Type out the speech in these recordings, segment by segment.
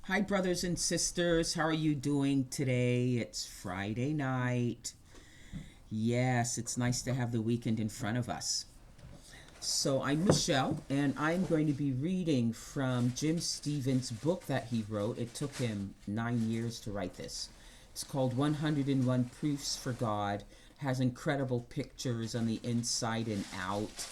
Hi, brothers and sisters. How are you doing today? It's Friday night. Yes, it's nice to have the weekend in front of us. So, I'm Michelle, and I'm going to be reading from Jim Stevens' book that he wrote. It took him 9 years to write this. It's called 101 Proofs for God. It has incredible pictures on the inside and out.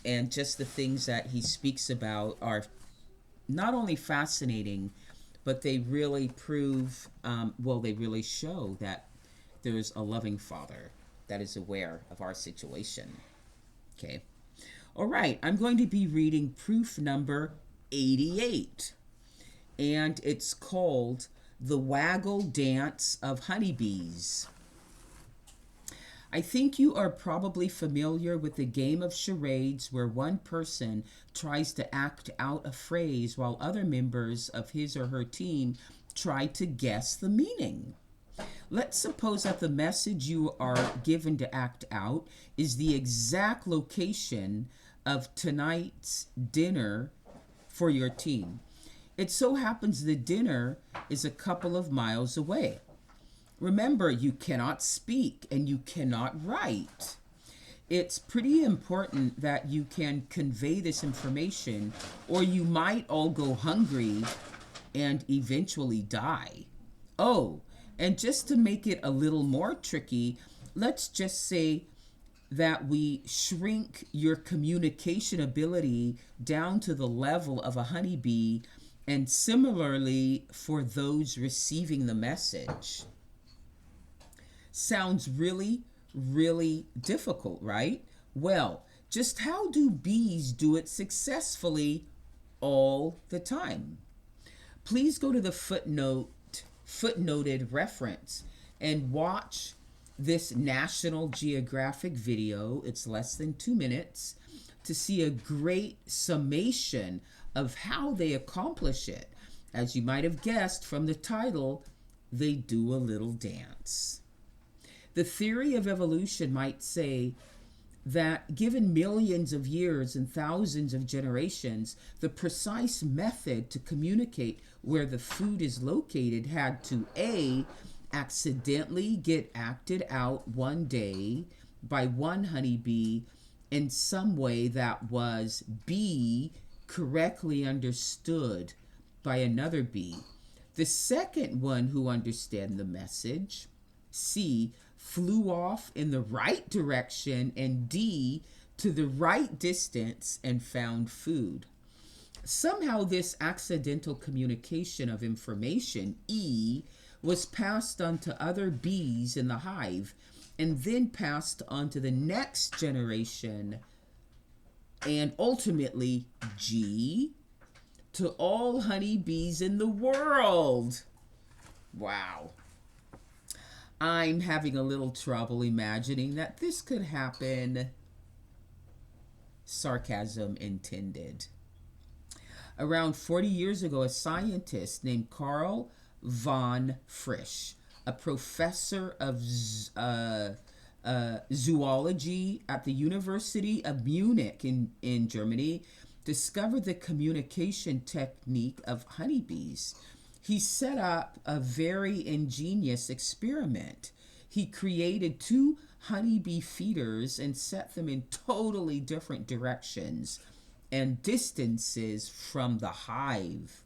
And just the things that he speaks about are not only fascinating, but they really prove, they really show that there's a loving Father that is aware of our situation. Okay. All right. I'm going to be reading proof number 88, and it's called The Waggle Dance of Honeybees. I think you are probably familiar with the game of charades where one person tries to act out a phrase while other members of his or her team try to guess the meaning. Let's suppose that the message you are given to act out is the exact location of tonight's dinner for your team. It so happens the dinner is a couple of miles away. Remember, you cannot speak and you cannot write. It's pretty important that you can convey this information, or you might all go hungry and eventually die. Oh, and just to make it a little more tricky, let's just say that we shrink your communication ability down to the level of a honeybee, and similarly for those receiving the message. Sounds really, really difficult, right? Well, just how do bees do it successfully all the time? Please go to the footnoted reference and watch this National Geographic video. It's less than 2 minutes to see a great summation of how they accomplish it. As you might have guessed from the title, they do a little dance. The theory of evolution might say that given millions of years and thousands of generations, the precise method to communicate where the food is located had to A, accidentally get acted out one day by one honeybee in some way that was B, correctly understood by another bee. The second one who understood the message, C, flew off in the right direction, and D, to the right distance and found food. Somehow this accidental communication of information, E, was passed on to other bees in the hive and then passed on to the next generation, and ultimately G, to all honeybees in the world. Wow. I'm having a little trouble imagining that this could happen. Sarcasm intended. Around 40 years ago, a scientist named Karl von Frisch, a professor of zoology at the University of Munich in Germany, discovered the communication technique of honeybees. He set up a very ingenious experiment. He created 2 honeybee feeders and set them in totally different directions and distances from the hive.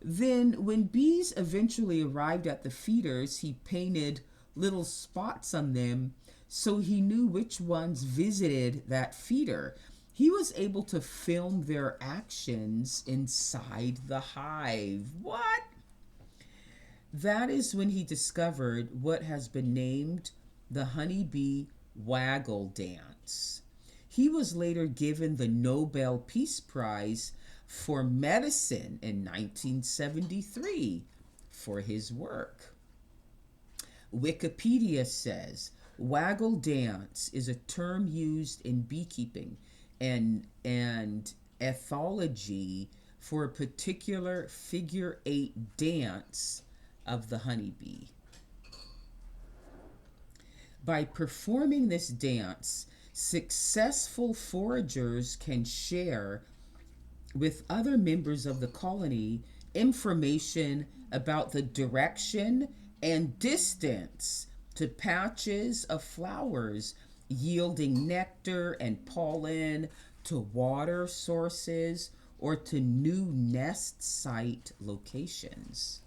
Then, when bees eventually arrived at the feeders, he painted little spots on them so he knew which ones visited that feeder. He was able to film their actions inside the hive. What? That is when he discovered what has been named the honeybee waggle dance. He was later given the Nobel Peace Prize for Medicine in 1973 for his work. Wikipedia says, waggle dance is a term used in beekeeping and ethology for a particular figure 8 dance of the honeybee. By performing this dance, successful foragers can share with other members of the colony information about the direction and distance to patches of flowers yielding nectar and pollen, to water sources, or to new nest site locations.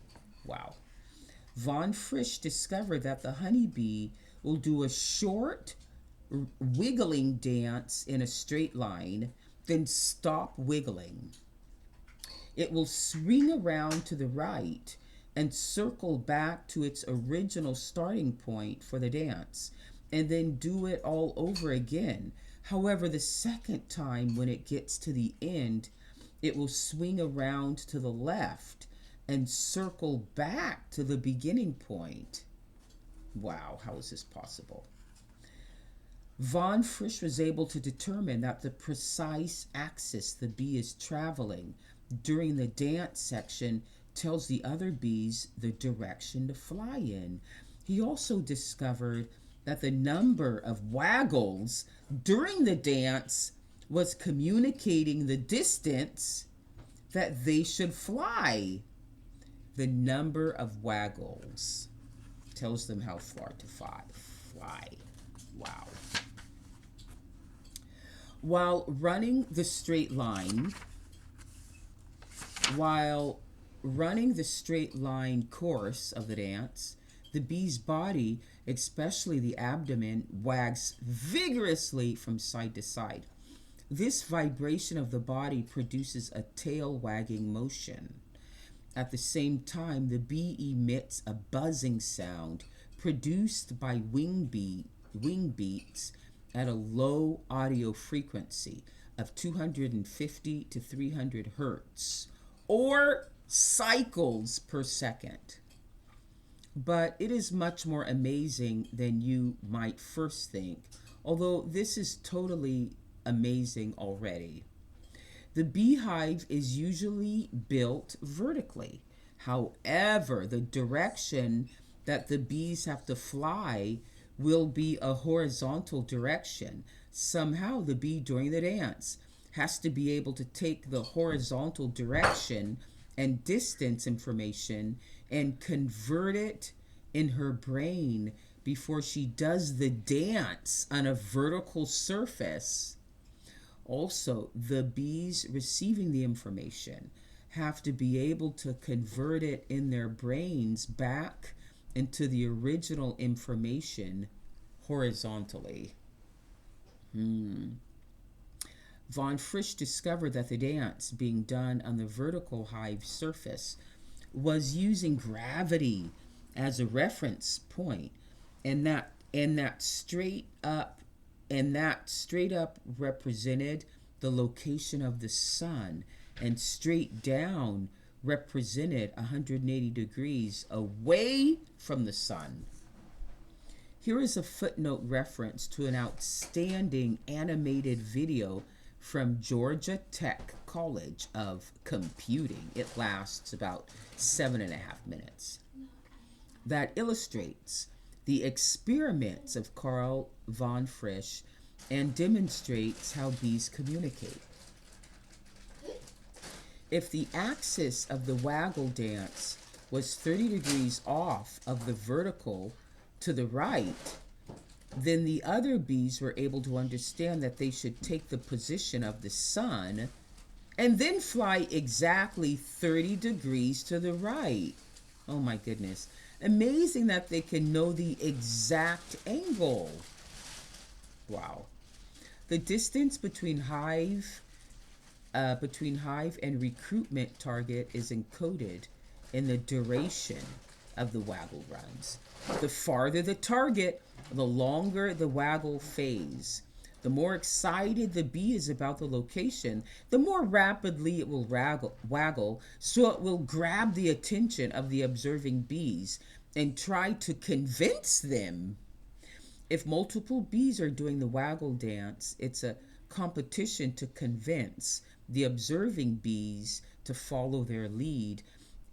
Wow. Von Frisch discovered that the honeybee will do a short wiggling dance in a straight line, then stop wiggling. It will swing around to the right and circle back to its original starting point for the dance, and then do it all over again. However, the second time, when it gets to the end, it will swing around to the left and circle back to the beginning point. Wow, how is this possible? Von Frisch was able to determine that the precise axis the bee is traveling during the dance section tells the other bees the direction to fly in. He also discovered that the number of waggles during the dance was communicating the distance that they should fly. The number of waggles tells them how far to fly. Wow. While running the straight line course of the dance, the bee's body, especially the abdomen, wags vigorously from side to side. This vibration of the body produces a tail wagging motion. At the same time, the bee emits a buzzing sound produced by wing beats at a low audio frequency of 250 to 300 hertz, or cycles per second. But it is much more amazing than you might first think, although this is totally amazing already. The beehive is usually built vertically. However, the direction that the bees have to fly will be a horizontal direction. Somehow the bee during the dance has to be able to take the horizontal direction and distance information and convert it in her brain before she does the dance on a vertical surface. Also, the bees receiving the information have to be able to convert it in their brains back into the original information horizontally. Von Frisch discovered that the dance being done on the vertical hive surface was using gravity as a reference point, and that straight up represented the location of the sun, and straight down represented 180 degrees away from the sun. Here is a footnote reference to an outstanding animated video from Georgia Tech College of Computing. It lasts about 7.5 minutes. That illustrates the experiments of Carl von Frisch and demonstrates how bees communicate. If the axis of the waggle dance was 30 degrees off of the vertical to the right, then the other bees were able to understand that they should take the position of the sun and then fly exactly 30 degrees to the right. Oh my goodness. Amazing that they can know the exact angle. Wow. The distance between hive and recruitment target is encoded in the duration of the waggle runs. The farther the target, the longer the waggle phase. The more excited the bee is about the location, the more rapidly it will waggle, so it will grab the attention of the observing bees and try to convince them. If multiple bees are doing the waggle dance, it's a competition to convince the observing bees to follow their lead,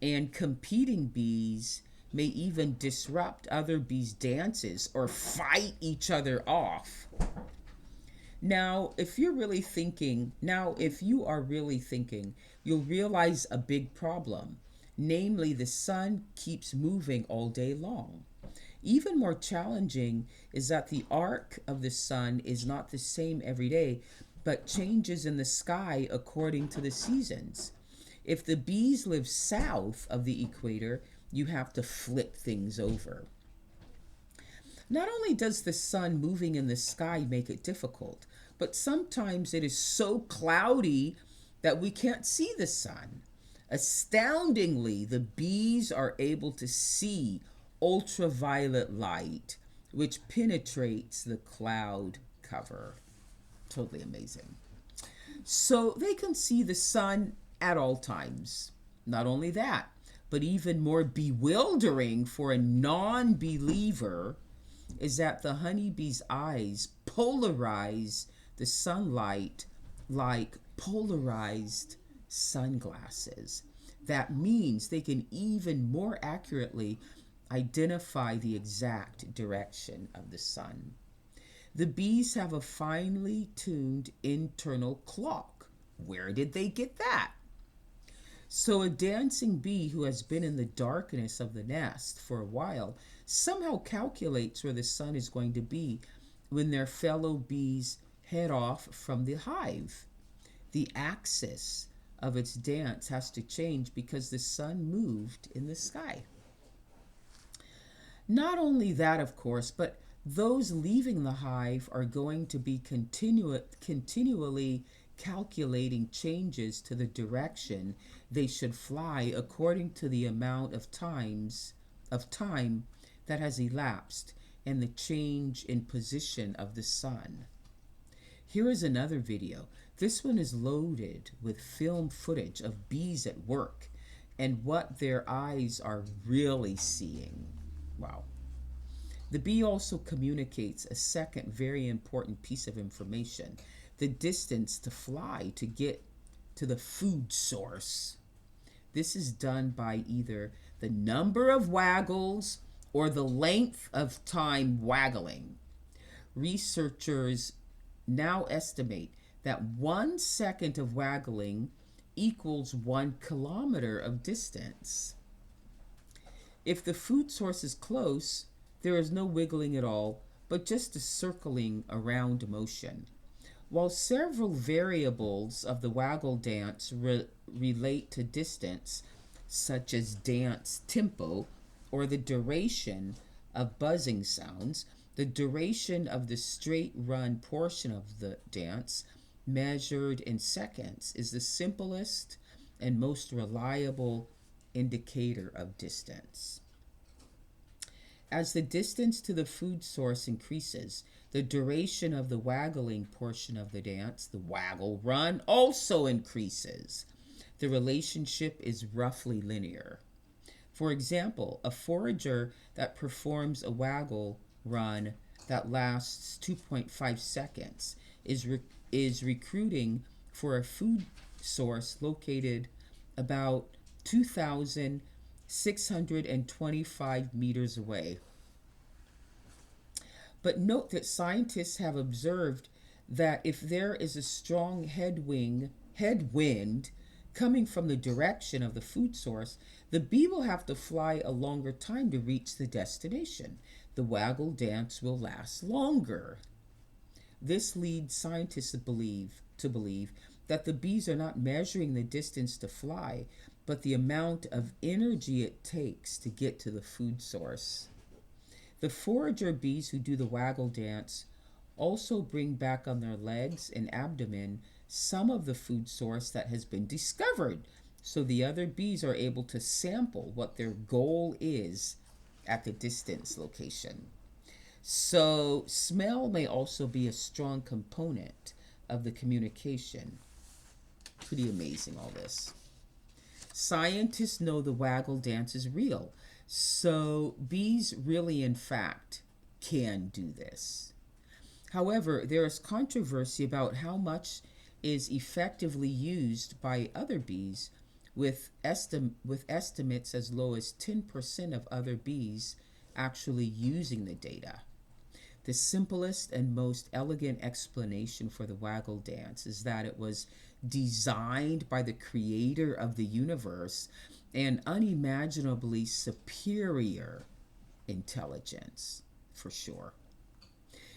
and competing bees may even disrupt other bees' dances or fight each other off. Now, if you are really thinking, you'll realize a big problem. Namely, the sun keeps moving all day long. Even more challenging is that the arc of the sun is not the same every day, but changes in the sky according to the seasons. If the bees live south of the equator, you have to flip things over. Not only does the sun moving in the sky make it difficult, but sometimes it is so cloudy that we can't see the sun. Astoundingly, the bees are able to see ultraviolet light, which penetrates the cloud cover. Totally amazing. So they can see the sun at all times. Not only that, but even more bewildering for a non-believer is that the honeybee's eyes polarize the sunlight like polarized sunglasses. That means they can even more accurately identify the exact direction of the sun. The bees have a finely tuned internal clock. Where did they get that? So a dancing bee who has been in the darkness of the nest for a while somehow calculates where the sun is going to be when their fellow bees head off from the hive. The axis of its dance has to change because the sun moved in the sky. Not only that, of course, but those leaving the hive are going to be continually calculating changes to the direction they should fly according to the amount of time that has elapsed and the change in position of the sun. Here is another video. This one is loaded with film footage of bees at work and what their eyes are really seeing. Wow. The bee also communicates a second very important piece of information: the distance to fly to get to the food source. This is done by either the number of waggles or the length of time waggling. Researchers now estimate that 1 second of waggling equals 1 kilometer of distance. If the food source is close, there is no wiggling at all, but just a circling around motion. While several variables of the waggle dance relate to distance, such as dance tempo or the duration of buzzing sounds, the duration of the straight run portion of the dance, measured in seconds, is the simplest and most reliable indicator of distance. As the distance to the food source increases, the duration of the waggling portion of the dance, the waggle run, also increases. The relationship is roughly linear. For example, a forager that performs a waggle run that lasts 2.5 seconds is recruiting for a food source located about 2,625 meters away. But note that scientists have observed that if there is a strong headwind coming from the direction of the food source, the bee will have to fly a longer time to reach the destination. The waggle dance will last longer. This leads scientists to believe that the bees are not measuring the distance to fly, but the amount of energy it takes to get to the food source. The forager bees who do the waggle dance also bring back on their legs and abdomen some of the food source that has been discovered, so the other bees are able to sample what their goal is at the distance location. So smell may also be a strong component of the communication. Pretty amazing, all this. Scientists know the waggle dance is real, so bees really, in fact, can do this. However, there is controversy about how much is effectively used by other bees, with estimates as low as 10% of other bees actually using the data. The simplest and most elegant explanation for the waggle dance is that it was designed by the creator of the universe, and unimaginably superior intelligence, for sure.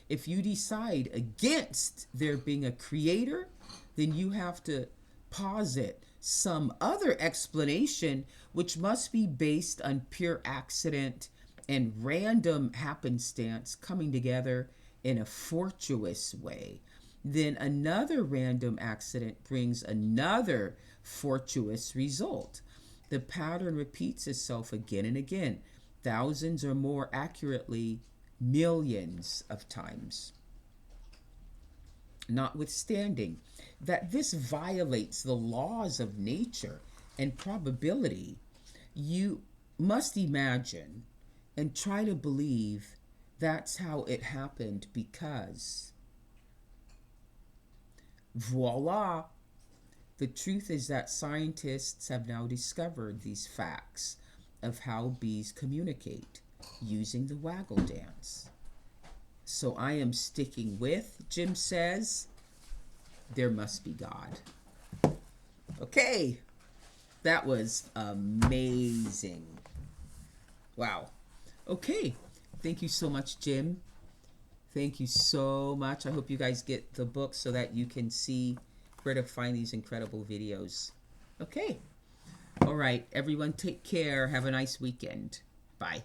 If you decide against there being a creator, then you have to posit some other explanation which must be based on pure accident and random happenstance coming together in a fortuitous way. Then another random accident brings another fortuitous result. The pattern repeats itself again and again, thousands or more accurately, millions of times. Notwithstanding that this violates the laws of nature and probability, you must imagine and try to believe that's how it happened, because voila, the truth is that scientists have now discovered these facts of how bees communicate using the waggle dance. So I am sticking with, Jim says, there must be God. Okay, that was amazing. Wow. Okay, thank you so much, Jim. Thank you so much. I hope you guys get the book so that you can see where to find these incredible videos. Okay. All right, everyone, take care. Have a nice weekend. Bye.